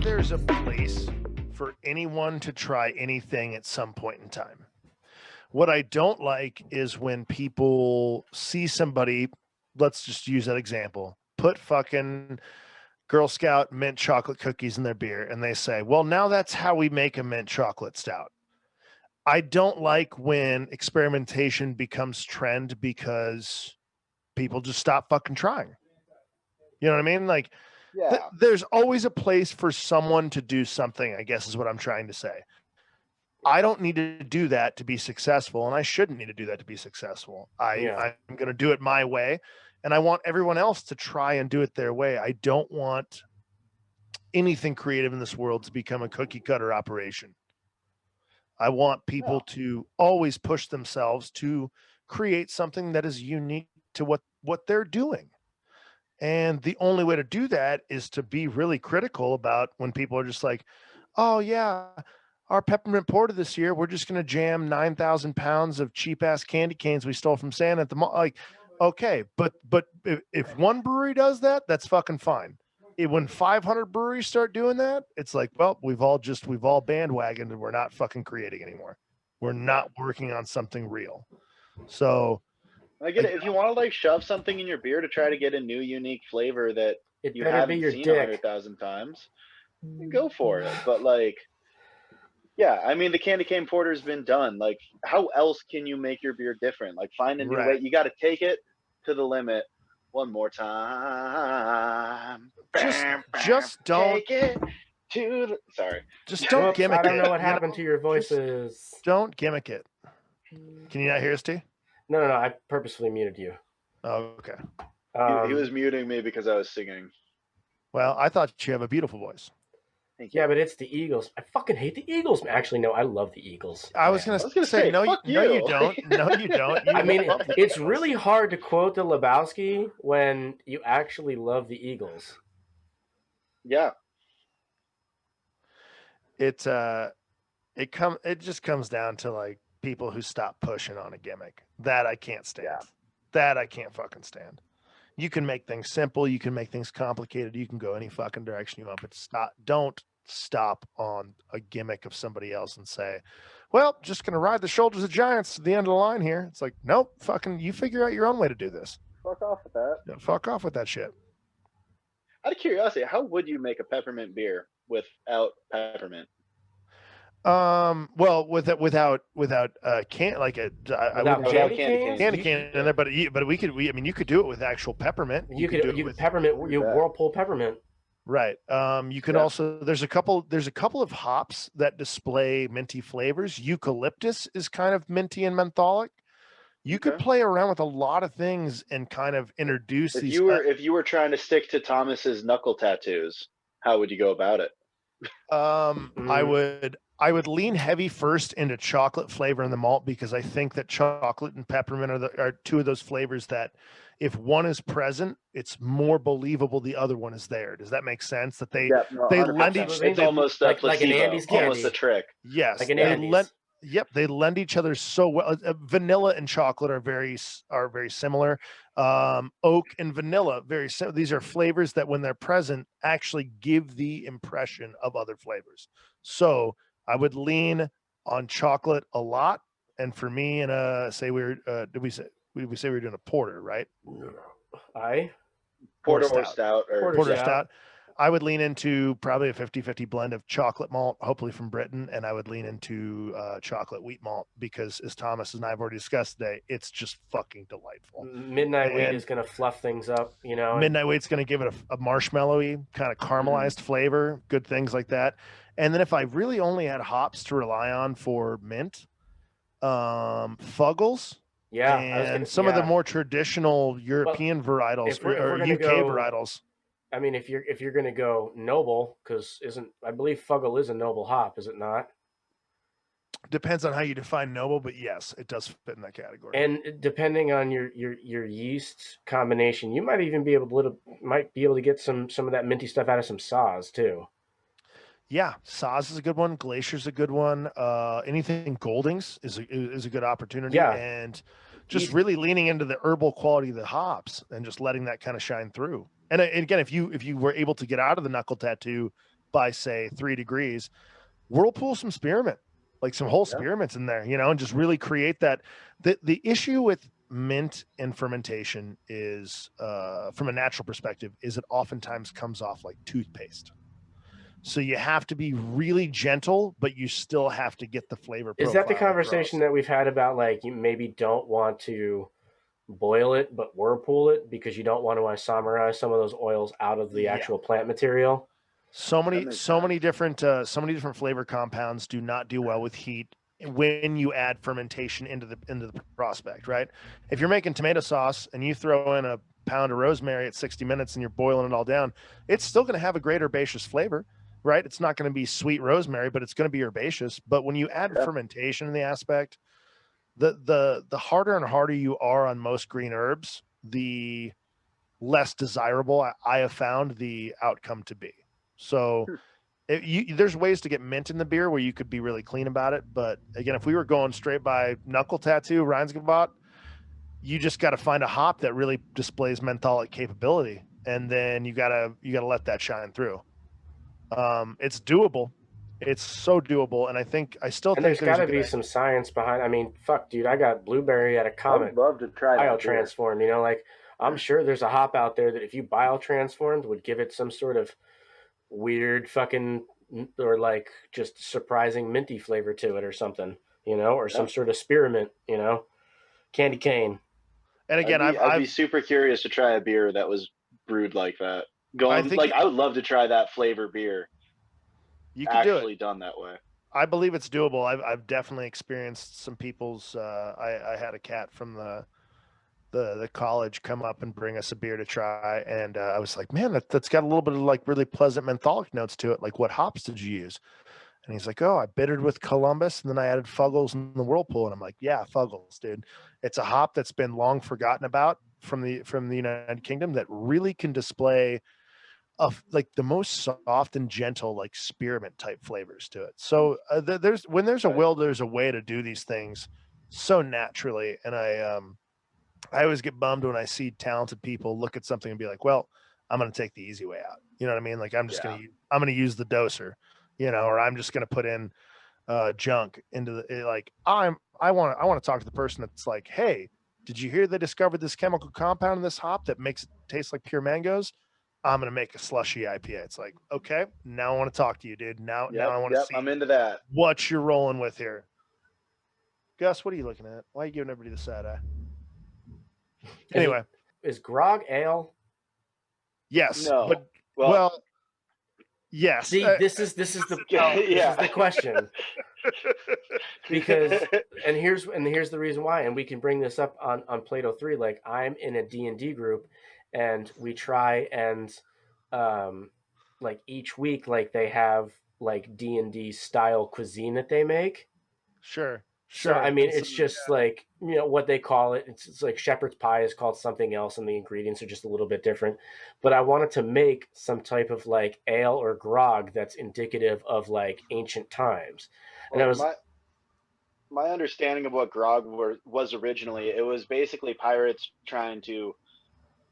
there's a place for anyone to try anything at some point in time. What I don't like is when people see somebody, let's just use that example, put fucking Girl Scout mint chocolate cookies in their beer, and they say, well, now that's how we make a mint chocolate stout. I don't like when experimentation becomes trend because people just stop fucking trying. You know what I mean? Like, there's always a place for someone to do something, I guess is what I'm trying to say. I don't need to do that to be successful, and I shouldn't need to do that to be successful. I'm going to do it my way, and I want everyone else to try and do it their way. I don't want anything creative in this world to become a cookie cutter operation. I want people to always push themselves to create something that is unique to what they're doing. And the only way to do that is to be really critical about when people are just like, oh, yeah, our peppermint porter this year, we're just going to jam 9,000 pounds of cheap ass candy canes we stole from Santa at the mall. Like, okay, but if one brewery does that, that's fucking fine. When 500 breweries start doing that, it's like, well, we've all bandwagoned and we're not fucking creating anymore. We're not working on something real. So I get it. If you want to like shove something in your beer to try to get a new unique flavor that you haven't seen 100,000 times, go for it. But like, yeah, I mean, the candy cane porter's been done. Like, how else can you make your beer different? Like, find a new way. You got to take it to the limit one more time. Just don't take it to the. Sorry. Just don't gimmick it. I don't know what happened to your voices. Don't gimmick it. Can you not hear us, T? No. I purposefully muted you. Oh, okay. He was muting me because I was singing. Well, I thought you have a beautiful voice. Yeah, but it's the Eagles. I fucking hate the Eagles. Actually, no, I love the Eagles. I was going to say, no, you don't. No, you don't. I mean, it's really hard to quote the Lebowski when you actually love the Eagles. Yeah. It just comes down to like people who stop pushing on a gimmick. That I can't stand. Yeah. That I can't fucking stand. You can make things simple. You can make things complicated. You can go any fucking direction you want, but don't stop on a gimmick of somebody else and say, well, just going to ride the shoulders of giants to the end of the line here. It's like, nope, fucking you figure out your own way to do this. Fuck off with that. Yeah, fuck off with that shit. Out of curiosity, how would you make a peppermint beer without peppermint? Well, without candy cane in there, but you could do it with actual peppermint. You could do peppermint. You whirlpool peppermint. Right. You can also there's a couple of hops that display minty flavors. Eucalyptus is kind of minty and mentholic. You could play around with a lot of things and kind of introduce if you were trying to stick to Thomas's knuckle tattoos, how would you go about it? I would lean heavy first into chocolate flavor in the malt because I think that chocolate and peppermint are two of those flavors that if one is present, it's more believable the other one is there. Does that make sense? That they lend each other. It's almost a placebo, like an Andes candy. Almost a trick. Yes, like an Andes. They lend each other so well. Vanilla and chocolate are very similar. Oak and vanilla, very similar. These are flavors that when they're present actually give the impression of other flavors. So I would lean on chocolate a lot. And for me, did we say we were doing a porter, right? Porter or stout. Porter stout. I would lean into probably a 50-50 blend of chocolate malt, hopefully from Britain, and I would lean into chocolate wheat malt because, as Thomas and I have already discussed today, it's just fucking delightful. Midnight Wheat is going to fluff things up, you know. Midnight Wheat's going to give it a marshmallowy, kind of caramelized flavor, good things like that. And then if I really only had hops to rely on for mint, Fuggles, and some of the more traditional European varietals or UK varietals. I mean, if you're going to go noble, because I believe Fuggle is a noble hop, is it not? Depends on how you define noble, but yes, it does fit in that category. And depending on your yeast combination, you might even be able to get some of that minty stuff out of some Saaz too. Yeah, Saaz is a good one. Glacier's a good one. Anything Goldings is a good opportunity. Yeah. And just really leaning into the herbal quality of the hops and just letting that kind of shine through. And again, if you were able to get out of the knuckle tattoo by say 3 degrees, whirlpool some spearmint, like some whole spearmints in there, and just really create that. The issue with mint and fermentation is, from a natural perspective, is it oftentimes comes off like toothpaste. So you have to be really gentle, but you still have to get the flavor profile. Is that the conversation that we've had about, like, you maybe don't want to boil it but whirlpool it because you don't want to isomerize some of those oils out of the actual plant material? So many different flavor compounds do not do well with heat when you add fermentation into the prospect, right? If you're making tomato sauce and you throw in a pound of rosemary at 60 minutes and you're boiling it all down, it's still going to have a great herbaceous flavor, right? It's not going to be sweet rosemary, but it's going to be herbaceous. But when you add fermentation in the aspect, the harder and harder you are on most green herbs, the less desirable I have found the outcome to be. So there's ways to get mint in the beer where you could be really clean about it. But again, if we were going straight by knuckle tattoo, Rheinsgebot, you just got to find a hop that really displays mentholic capability. And then you gotta let that shine through. It's doable. It's so doable. And I still think there's got to be some science behind. I mean, fuck, dude, I got blueberry at a Comet. I would love to try biotransformed. Like, I'm sure there's a hop out there that if you biotransformed would give it some sort of weird fucking, or like just surprising minty flavor to it or something, or some sort of spearmint, candy cane. And again, I'd be super curious to try a beer that was brewed like that. I would love to try that flavor beer. You could do it done that way. I believe it's doable. I've definitely experienced some people's. I had a cat from the college come up and bring us a beer to try, and I was like, man, that's got a little bit of like really pleasant mentholic notes to it. Like, what hops did you use? And he's like, oh, I bittered with Columbus, and then I added Fuggles in the Whirlpool. And I'm like, yeah, Fuggles, dude. It's a hop that's been long forgotten about from the United Kingdom that really can display like the most soft and gentle, like spearmint type flavors to it. So there's a will, there's a way to do these things so naturally. And I always get bummed when I see talented people look at something and be like, well, I'm going to take the easy way out. You know what I mean? Like, I'm going to use the doser, or I'm just going to put in junk into the, like, I want to talk to the person that's like, hey, did you hear they discovered this chemical compound in this hop that makes it taste like pure mangoes? I'm going to make a slushy IPA. It's like, okay, now I want to talk to you, dude. Now I want to see. I'm into that. What you're rolling with here. Gus, what are you looking at? Why are you giving everybody the side eye? Anyway. Is Grog ale? Yes. No. But, well, yes. See, this is the question. Because and here's the reason why, and we can bring this up on Plato 3. Like, I'm in a D&D group, and we try and like each week, like, they have like D&D style cuisine that they make. Sure. So I mean, it's just like, what they call it. It's like shepherd's pie is called something else, and the ingredients are just a little bit different. But I wanted to make some type of like ale or grog that's indicative of like ancient times. And my understanding of what grog was originally, it was basically pirates trying to,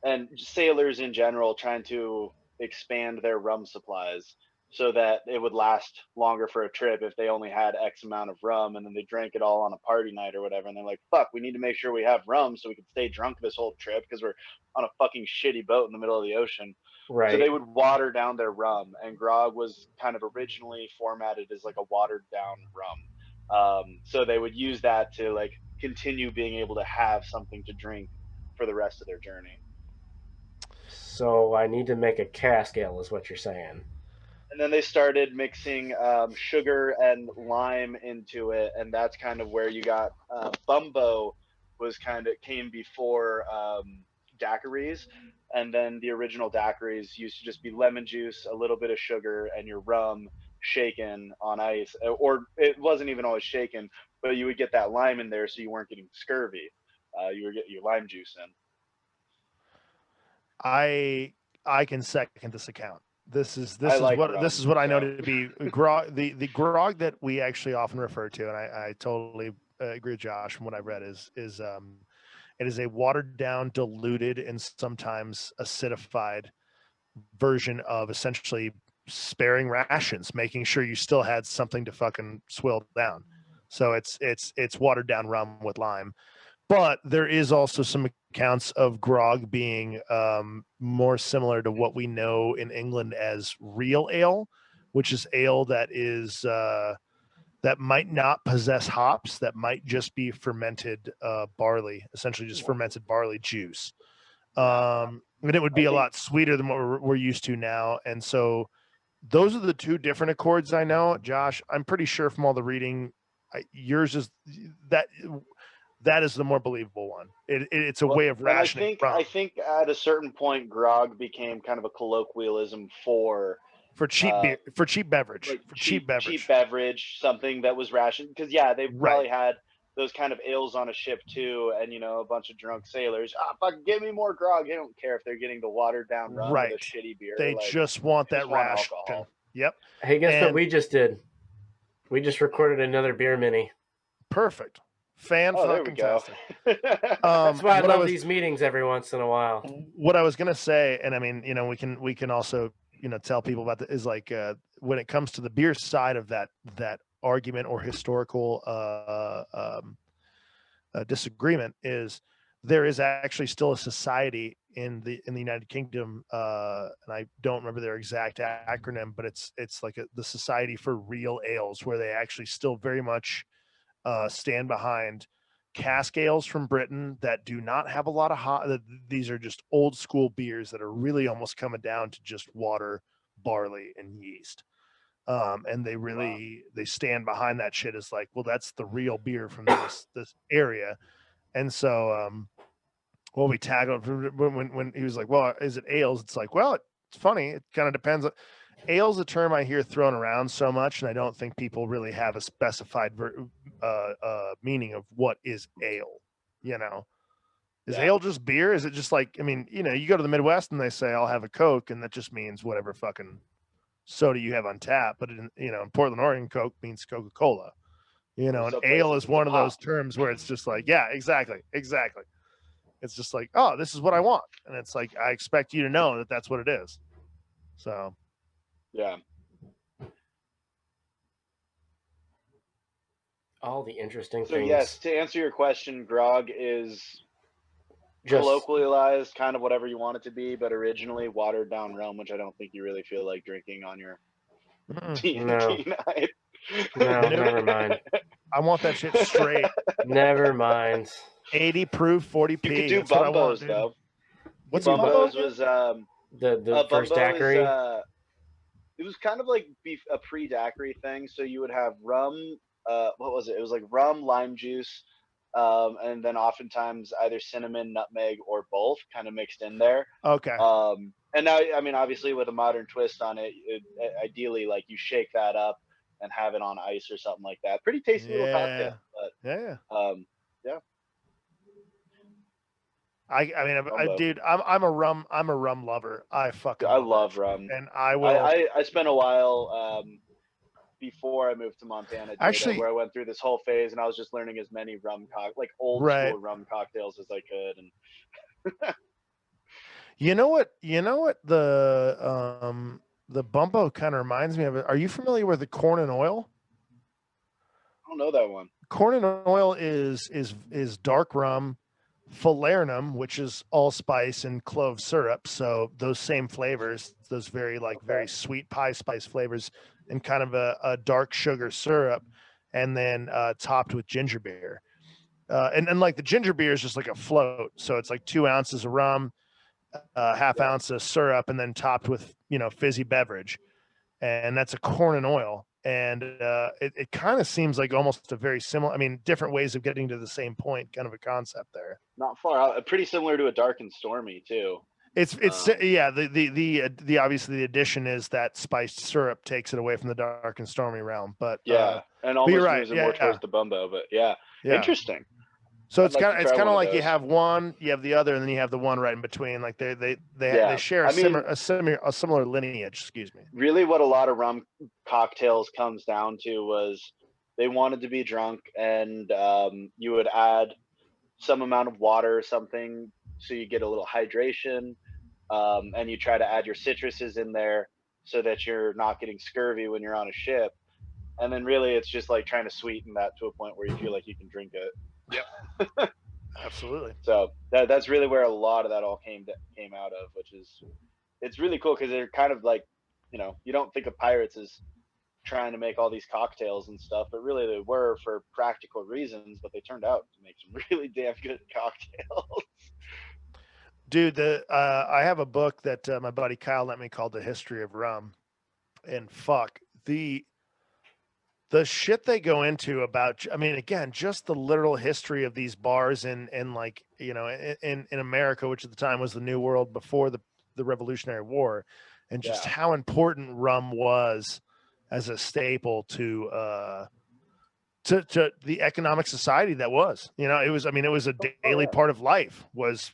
and sailors in general, trying to expand their rum supplies so that it would last longer for a trip if they only had X amount of rum, and then they drank it all on a party night or whatever. And they're like, fuck, we need to make sure we have rum so we can stay drunk this whole trip because we're on a fucking shitty boat in the middle of the ocean. Right. So they would water down their rum, and grog was kind of originally formatted as like a watered down rum. So they would use that to like continue being able to have something to drink for the rest of their journey. So I need to make a cask ale, is what you're saying. And then they started mixing sugar and lime into it, and that's kind of where you got Bumbo came before daiquiris, and then the original daiquiris used to just be lemon juice, a little bit of sugar, and your rum shaken on ice, or it wasn't even always shaken, but you would get that lime in there so you weren't getting scurvy. You were getting your lime juice in. I can second this account. This is what I know to be grog. The grog that we actually often refer to, and I totally agree with Josh from what I've read, is it is a watered down, diluted, and sometimes acidified version of essentially sparing rations, making sure you still had something to fucking swill down. So it's watered down rum with lime. But there is also some accounts of grog being more similar to what we know in England as real ale, which is ale that is that might not possess hops, that might just be fermented barley, essentially just fermented barley juice. And it would be a lot sweeter than what we're used to now. And so those are the two different accords I know. Josh, I'm pretty sure from all the reading, yours is that is the more believable one. It's a way of rationing. I think at a certain point, grog became kind of a colloquialism for cheap beer, for cheap beverage, like cheap beverage, something that was rationed. Because they probably had those kind of ales on a ship too, and a bunch of drunk sailors. Fuck, give me more grog. They don't care if they're getting the watered down rum with a shitty beer. They just want that ration. Alcohol. Yep. Hey, guess what we just did? We just recorded another beer mini. Perfect. Fan-fucking-tastic. That's why I love these meetings every once in a while. What I was gonna say, and I mean, we can also tell people about that, is like when it comes to the beer side of that argument or historical disagreement, is there is actually still a society in the United Kingdom, and I don't remember their exact acronym, but it's like the Society for Real Ales, where they actually still very much stand behind cask ales from Britain that do not have a lot of hot. These are just old school beers that are really almost coming down to just water, barley, and yeast. And they really they stand behind that shit as like, well, that's the real beer from this area. And so we tackled when he was like, well, is it ales? It's like, well, it's funny. It kind of depends. Ale's a term I hear thrown around so much, and I don't think people really have a specified meaning of what is ale. Is ale just beer? Is it just like, I mean, you go to the Midwest and they say I'll have a Coke, and that just means whatever fucking soda you have on tap. But in Portland, Oregon, Coke means Coca-Cola. And ale is one of those terms where it's just like, yeah, exactly. It's just like, oh, this is what I want, and it's like, I expect you to know that that's what it is. So. Yeah. All the interesting things. Yes, to answer your question, grog is just colloquialized, kind of whatever you want it to be, but originally watered down rum, which I don't think you really feel like drinking on your D&D night. No, never mind. I want that shit straight. Never mind. 80 proof, 40p. You could do bumbos, though. What's bumbos? Was the first daiquiri? It was kind of like a pre-daiquiri thing. So you would have rum. What was it? It was like rum, lime juice, and then oftentimes either cinnamon, nutmeg, or both kind of mixed in there. Okay. And now, I mean, obviously with a modern twist on it, ideally, like you shake that up and have it on ice or something like that. Pretty tasty little cocktail. But, yeah. I mean, dude, I'm a rum lover. I love rum, and I will. I spent a while before I moved to Montana, where I went through this whole phase, and I was just learning as many old school rum cocktails as I could. And you know what the bumbo kind of reminds me of? Are you familiar with the corn and oil? I don't know that one. Corn and oil is dark rum, falernum, which is allspice and clove syrup. So those same flavors, those very sweet pie spice flavors, and kind of a dark sugar syrup, and then topped with ginger beer. And like the ginger beer is just like a float. So it's like 2 ounces of rum, half ounce of syrup, and then topped with, fizzy beverage. And that's a corn and oil. And it kind of seems like almost a very similar, different ways of getting to the same point, kind of a concept there. Not far out. Pretty similar to a dark and stormy too. It's the obviously the addition is that spiced syrup takes it away from the dark and stormy realm. But and almost moves it more towards the bumbo. But interesting. So it's kind of like you have one, you have the other, and then you have the one right in between. Like they share a similar lineage. Excuse me. Really, what a lot of rum cocktails comes down to was they wanted to be drunk, and you would add some amount of water or something, so you get a little hydration, and you try to add your citruses in there, so that you're not getting scurvy when you're on a ship. And then really it's just like trying to sweeten that to a point where you feel like you can drink it. Yep. Absolutely. So that's really where a lot of that all came out of, which is, it's really cool because they're kind of like, you don't think of pirates as trying to make all these cocktails and stuff, but really they were for practical reasons, but they turned out to make some really damn good cocktails. Dude, I have a book that my buddy Kyle lent me called The History of Rum, and fuck the shit they go into about, I mean, again, just the literal history of these bars in like, in America, which at the time was the New World before the Revolutionary War, and just how important rum was as a staple to the economic society that was. It was, I mean, it was a daily part of life was,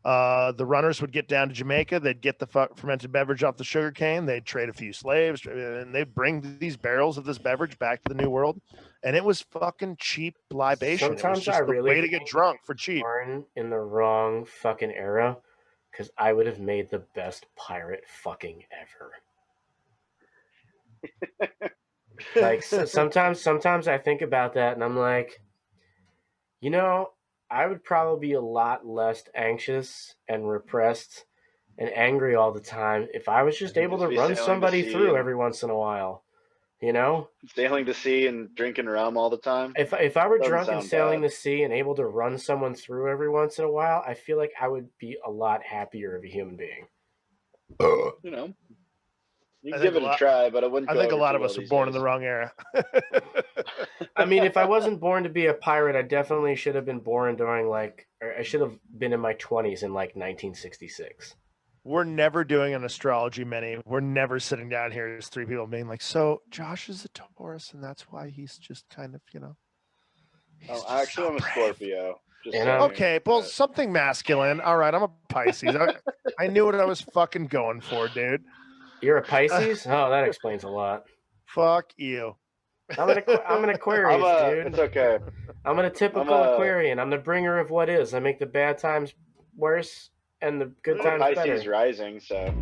the runners would get down to Jamaica. They'd get the fermented beverage off the sugar cane. They'd trade a few slaves, and they'd bring these barrels of this beverage back to the New World. And it was fucking cheap libation. Sometimes it was just the way to get drunk for cheap. Born in the wrong fucking era, because I would have made the best pirate fucking ever. Like sometimes I think about that, and I'm like, I would probably be a lot less anxious and repressed and angry all the time if I was just able to run somebody through every once in a while. Sailing the sea and drinking rum all the time. If I were drunk and sailing the sea and able to run someone through every once in a while, I feel like I would be a lot happier of a human being. You can give it a try, but I wouldn't. I think a lot of us were born in the wrong era. I mean, if I wasn't born to be a pirate, I definitely should have been born during or I should have been in my 20s in 1966. We're never doing an astrology mini. We're never sitting down here as three people being like, so Josh is a Taurus, and that's why he's just kind of, actually, I'm a Scorpio. Okay, well, something masculine. All right, I'm a Pisces. I knew what I was fucking going for, dude. You're a Pisces? Oh, that explains a lot. Fuck you. I'm an Aquarius, dude. It's okay. I'm a typical Aquarian. I'm the bringer of what is. I make the bad times worse and the good times better. Pisces rising, so.